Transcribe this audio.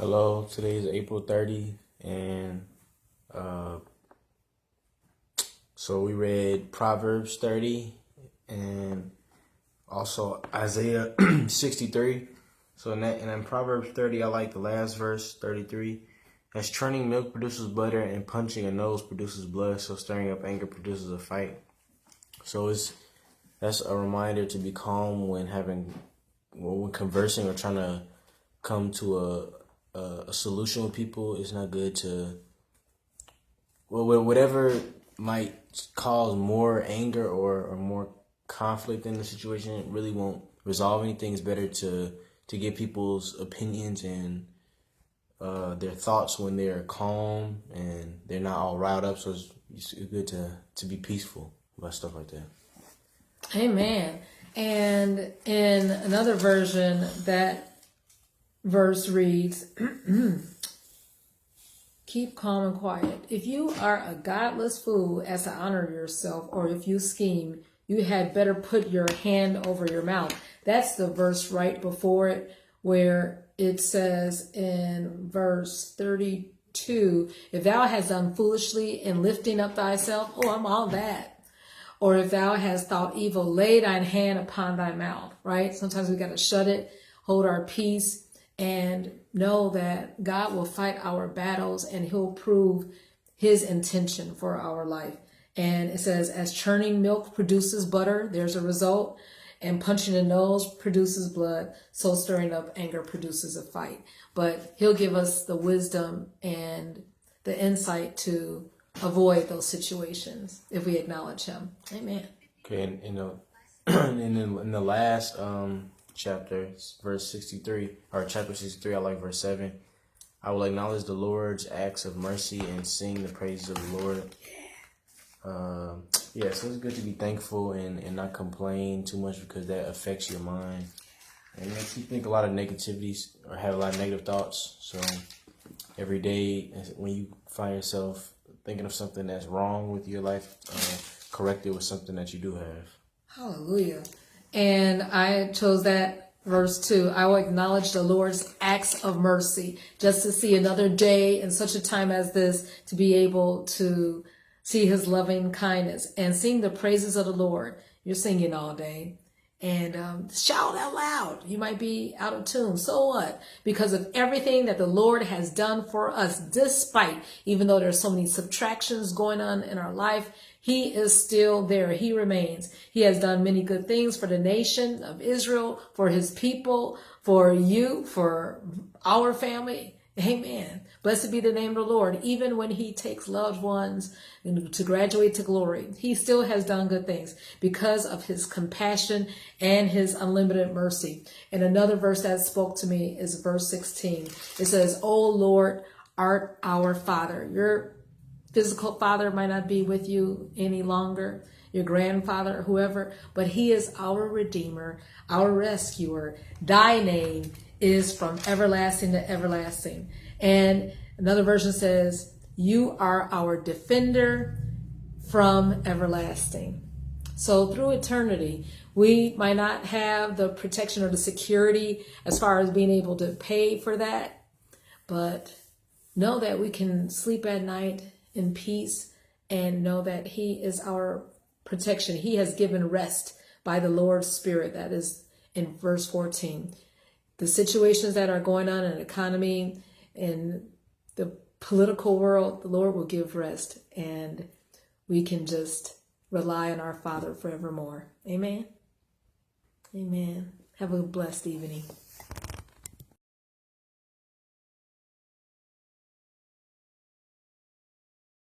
Hello, today is April 30, and uh, so we read Proverbs 30 and also Isaiah 63. So in Proverbs 30, I like the last verse, 33. As churning milk produces butter and punching a nose produces blood, so stirring up anger produces a fight. So that's a reminder to be calm when conversing or trying to come to a solution with people. It's not good to, whatever might cause more anger or more conflict in the situation, it really won't resolve anything. It's better to get people's opinions and their thoughts when they're calm and they're not all riled up. So it's good to be peaceful about stuff like that. Amen. And in another version, that verse reads, keep calm and quiet. If you are a godless fool as to honor yourself, or if you scheme, you had better put your hand over your mouth. That's the verse right before it, where it says in verse 32, if thou hast done foolishly in lifting up thyself, I'm all that. Or if thou hast thought evil, lay thine hand upon thy mouth, right? Sometimes we got to shut it, hold our peace, and know that God will fight our battles and he'll prove his intention for our life. And it says, as churning milk produces butter, there's a result, and punching the nose produces blood, so stirring up anger produces a fight. But he'll give us the wisdom and the insight to avoid those situations if we acknowledge him. Amen. Okay, and in the last chapter, verse 63, or chapter 63, I like verse 7. I will acknowledge the Lord's acts of mercy and sing the praises of the Lord. So it's good to be thankful and not complain too much, because that affects your mind and makes you think a lot of negativities or have a lot of negative thoughts. So every day when you find yourself thinking of something that's wrong with your life, correct it with something that you do have. Hallelujah. And I chose that verse too. I will acknowledge the Lord's acts of mercy, just to see another day in such a time as this, to be able to see his loving kindness and sing the praises of the Lord. You're singing all day. And shout out loud. You might be out of tune. So what? Because of everything that the Lord has done for us, despite, even though there's so many subtractions going on in our life, he is still there. He remains. He has done many good things for the nation of Israel, for his people, for you, for our family. Amen. Blessed be the name of the Lord. Even when he takes loved ones to graduate to glory, he still has done good things because of his compassion and his unlimited mercy. And another verse that spoke to me is verse 16. It says, O Lord, art our Father. Your physical father might not be with you any longer, your grandfather, whoever, but he is our Redeemer, our rescuer. Thy name is from everlasting to everlasting. And another version says, you are our defender from everlasting. So through eternity, we might not have the protection or the security as far as being able to pay for that, but know that we can sleep at night in peace and know that he is our protection. He has given rest by the Lord's Spirit. That is in verse 14. The situations that are going on in the economy, in the political world, the Lord will give rest, and we can just rely on our Father forevermore. Amen. Amen. Have a blessed evening.